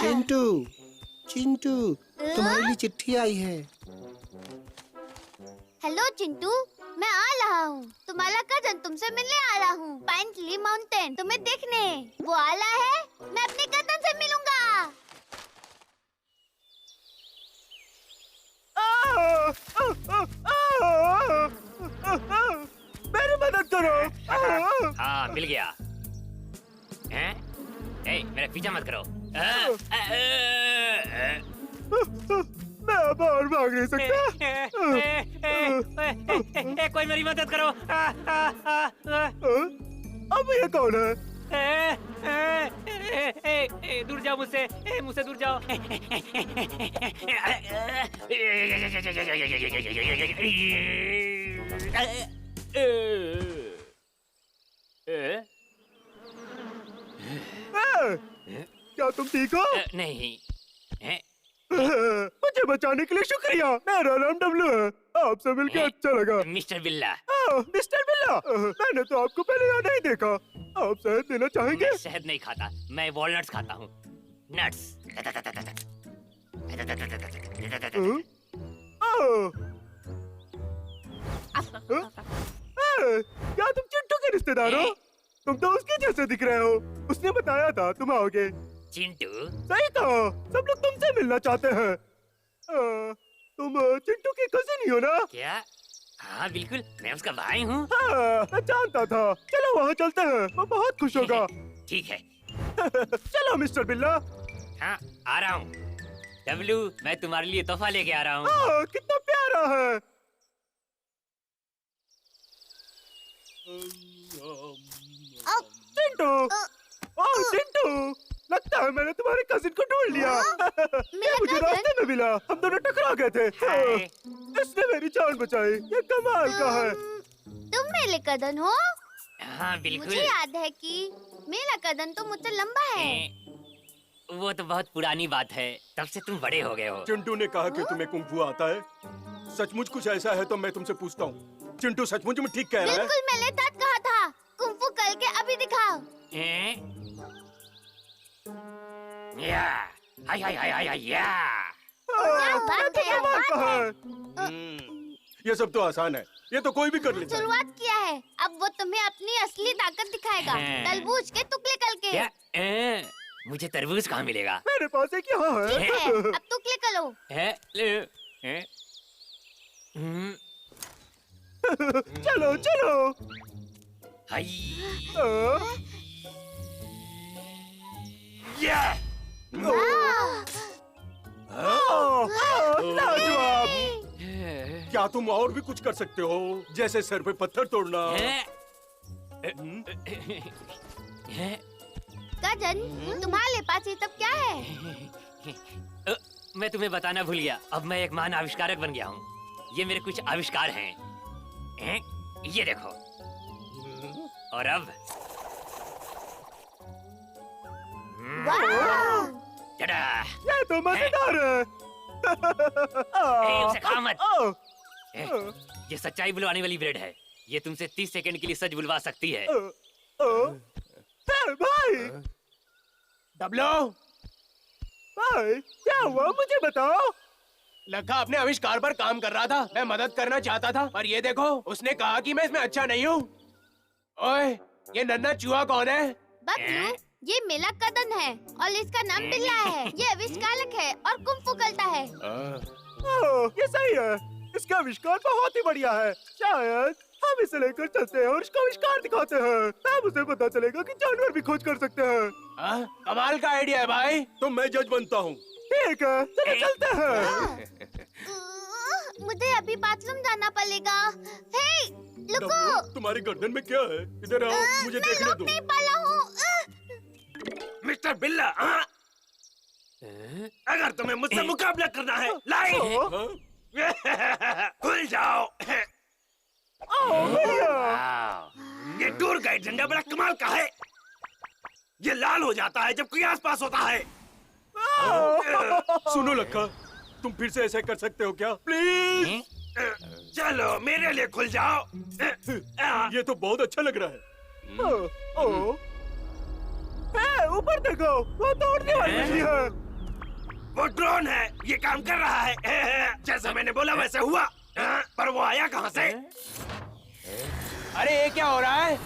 चिंटू, चिंटू, तुम्हारे लिए चिट्ठी आई है। हेलो चिंटू, मैं आ रहा हूँ। तुम्हारा कजन तुमसे मिलने आ रहा हूँ। पाइन ट्री माउंटेन तुम्हें देखने। वो आला है, मैं अपने कजन से मिलूंगा। मेरी मदद करो। हाँ मिल गया। हैं? ए, मेरा पीछा मत करो। मैं अब और भाग नहीं सकता। कोई मेरी मदद करो। अब ये कौन है? दूर जाओ मुझसे, मुझसे दूर जाओ। क्या तुम ठीक हो? नहीं। मुझे बचाने के लिए शुक्रिया। मेरा नाम डब्लू है। आपसे मिलकर अच्छा लगा। मिस्टर बिल्ला। मिस्टर बिल्ला, मैंने तो आपको पहले यहाँ नहीं देखा। आप शहद देना चाहेंगे? मैं शहद नहीं खाता, मैं वॉलनट्स खाता हूँ। नट्स। क्या तुम चिंटू के रिश्तेदार हो? तुम तो उसके जैसे दिख रहे हो। उसने बताया था तुम आओगे। चिंटू? सही कहा, सब लोग तुमसे मिलना चाहते हैं। तुम चिंटू के कजिन ही हो ना? क्या? हाँ बिल्कुल, मैं उसका भाई हूँ। हाँ, मैं जानता था। चलो वहाँ चलते हैं, वो बहुत खुश होगा। ठीक है। चलो मिस्टर बिल्ला। हाँ आ रहा हूँ। डब्लू, मैं तुम्हारे लिए तोहफा लेके आ रहा हूँ। हाँ, कितना प्यारा है। चिंटू, ओह चिंटू, लगता है मैंने तुम्हारे कजिन को ढूंढ लिया। ये मुझे रास्ते में मिला, हम दोनों टकरा गए थे। इसने मेरी जान बचाई, ये कमाल का है। तुम मेरे कजन हो? हाँ बिल्कुल। मुझे याद है कि मेरा कजन तो मुझसे लंबा है। वो तो बहुत पुरानी बात है, तब से तुम बड़े हो गए हो। चिंटू ने कहा कि तुम्हें कुंग फू आता है। सचमुच कुछ ऐसा है तो मैं तुमसे पूछता हूँ, चिंटू सचमुच में ठीक कह रहा है? बिल्कुल, मैंने सच कहा था। कुंग फू करके अभी दिखाओ। या, हाय हाय हाय हाय या। क्या बात है? ये सब तो आसान है, ये तो कोई भी कर लेता है। शुरुआत किया है, अब वो तुम्हें अपनी असली ताकत दिखाएगा। तरबूज के टुकड़े करके। क्या? मुझे तरबूज कहाँ मिलेगा? मेरे पास एक यहाँ है। ठीक है, अब टुकड़े करो। चलो चलो। हाय। लाजवाब। क्या तुम और भी कुछ कर सकते हो, जैसे सर पे पत्थर तोड़ना? कजन, तुम्हारे पास ये सब क्या है? मैं तुम्हें बताना भूल गया, अब मैं एक महान आविष्कारक बन गया हूँ। ये मेरे कुछ आविष्कार हैं। ये देखो। और अब टडा! ये तो मजेदार है। उसे खा मत। ये सच्चाई बुलवाने वाली ब्रेड है। ये तुमसे 30 सेकंड के लिए सच बुलवा सकती है। भाई डब्लू, भाई क्या हुआ, मुझे बताओ। लखा अपने आविष्कार पर काम कर रहा था। मैं मदद करना चाहता था, पर ये देखो, उसने कहा कि मैं इसमें अच्छा नहीं हूँ। ओए, ये नन्हा चूहा कौन है? बबलू, ये मेरा कजन है और इसका नाम बिल्ला है। ये आविष्कारक है और कुंग फू करता है। ये सही है, इसका आविष्कार बहुत ही बढ़िया है। शायद हम इसे लेकर चलते हैं और इसका आविष्कार दिखाते हैं। तब उसे पता चलेगा कि जानवर भी खोज कर सकते हैं। कमाल का आइडिया है भाई। तो मैं जज बनता हूँ। ठीक है, चलो चलते हैं। मुझे अभी बाथरूम जाना पड़ेगा। हे, रुको। तुम्हारी गर्दन में क्या है? इधर आओ, मुझे देखने दो। नहीं पाला हूँ। मिस्टर बिल्ला, अगर तुम्हें मुझसे मुकाबला करना है, लाइन खुल जाओ। ये टूर गाइड झंडा बड़ा कमाल का है। ये लाल हो जाता है जब कोई आसपास होता है। सुनो लक्का, तुम फिर से ऐसा कर सकते हो क्या? प्लीज चलो मेरे लिए खुल जाओ। ये तो बहुत अच्छा लग रहा है। ऊपर देखो, वो तोड़ने वाली मछली है। वो ड्रोन है, ये काम कर रहा है। जैसा मैंने बोला वैसे हुआ। पर वो आया कहाँ से? अरे ये क्या हो रहा है?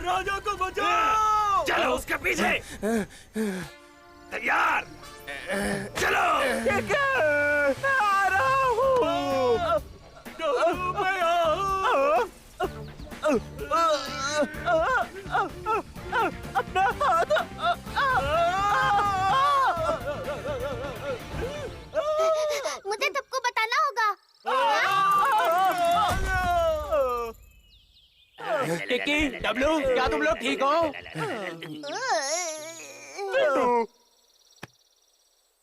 राजा को बचाओ! चलो उसके पीछे। तैयार, चलो। आ रहा हूँ। मैं आ- अपना हाथ। मुझे सबको बताना होगा। टिक्की, डब्लू, क्या तुम लोग ठीक हो?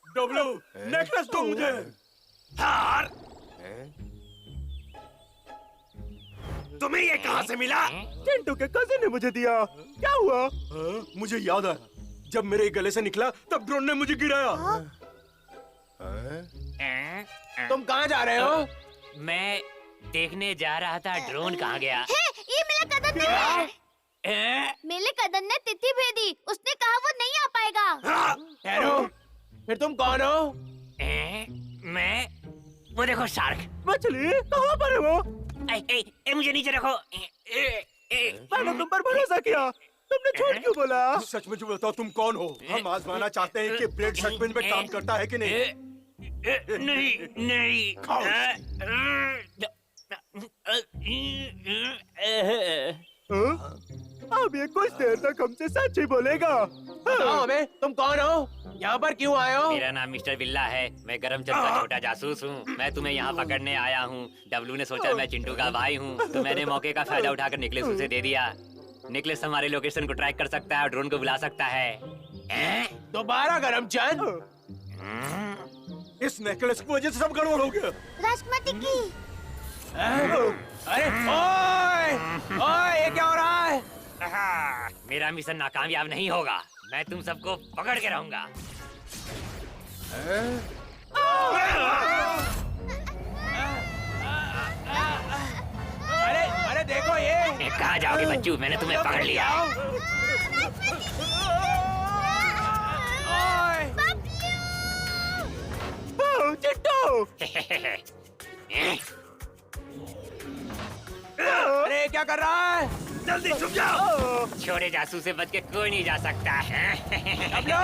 डब्लू, नेकलेस दो मुझे। हार, तुम्हें ये कहाँ से मिला? चिंटू के कजिन ने मुझे दिया। क्या हुआ? मुझे याद आया, जब मेरे गले से निकला तब ड्रोन ने मुझे गिराया। तुम कहाँ जा रहे हो? मैं देखने जा रहा था ड्रोन कहाँ गया। ये मेरा कदन ने मेरे कदन ने तिथि भेजी। उसने कहा वो नहीं आ पाएगा। ठहरो, फिर तुम कौन हो? मैं वो देखो शार्क। मछली कहाँ पर है वो? मुझे नीचे रखो। मैंने तुम पर भरोसा किया, तुमने झूठ क्यों बोला? सच में जो बताओ, तुम कौन हो? हम आजमाना चाहते हैं कि ब्रेड सचमुच में काम करता है कि नहीं। नहीं नहीं। अब ये कुछ देर तक हमसे सच ही बोलेगा। बताओ हमें, तुम कौन हो? यहाँ पर क्यों आए हो? मेरा नाम मिस्टर बिल्ला है। मैं करमचंद का छोटा जासूस हूँ। मैं तुम्हें यहाँ पकड़ने आया हूँ। डब्लू ने सोचा मैं चिंटू का भाई हूँ, तो मैंने मौके का फायदा उठाकर नेकलेस उसे दे दिया। नेकलेस हमारे लोकेशन को ट्रैक कर सकता है और ड्रोन को बुला सकता है। दोबारा करमचंद? इस नेकलेस की वजह से सब गड़बड़ हो गया। राजकुमार टिक्की, अरे ओए, ओए, ये क्या हो रहा है? मेरा मिशन नाकामयाब नहीं होगा। मैं तुम सबको पकड़ के रहूंगा। अरे अरे देखो ये। कहाँ जाओगे बच्चू? मैंने तुम्हें पकड़ लिया। ओए, चिंटू, अरे क्या कर रहा है? जल्दी छुप जाओ। छोटे जासूस से बच के कोई नहीं जा सकता है। डब्लू!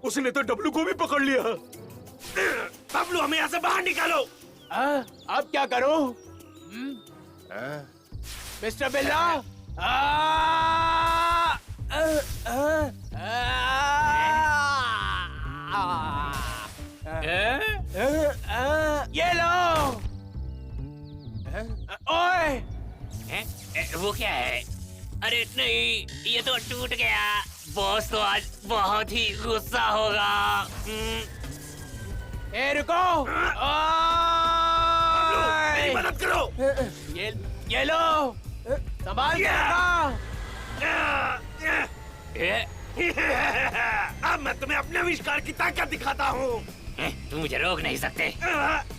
उसने तो डब्लू को भी पकड़ लिया। बबलू, हमें यहाँ से बाहर निकालो। अब क्या करूं? मिस्टर बिल्ला? ये लो। ओए, वो क्या है? अरे नहीं, ये तो टूट गया। बॉस तो आज बहुत ही गुस्सा होगा। ए रुको। मेरी मदद करो। ये लो, संभाल के रखो। अब मैं तुम्हें अपने आविष्कार की ताकत दिखाता हूँ। तुम मुझे रोक नहीं सकते।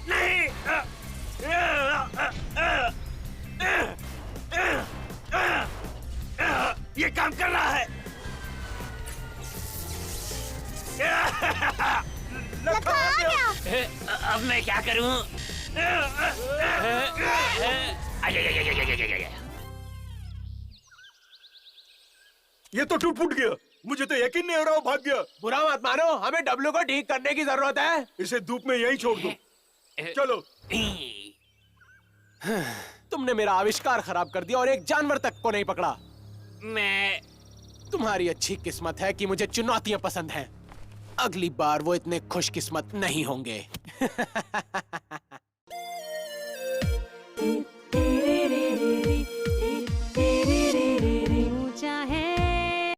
नहीं। ये काम कर रहा है। लखा आ गया। अब मैं क्या करूं? ये तो टूट फूट गया। मुझे तो यकीन नहीं हो रहा, वो भाग गया। बुरा मत मानो, हमें डब्लू को ठीक करने की जरूरत है। इसे धूप में यहीं छोड़ दो। चलो। तुमने मेरा आविष्कार खराब कर दिया और एक जानवर तक को नहीं पकड़ा। मैं तुम्हारी अच्छी किस्मत है कि मुझे चुनौतियां पसंद हैं। अगली बार वो इतने खुशकिस्मत नहीं होंगे।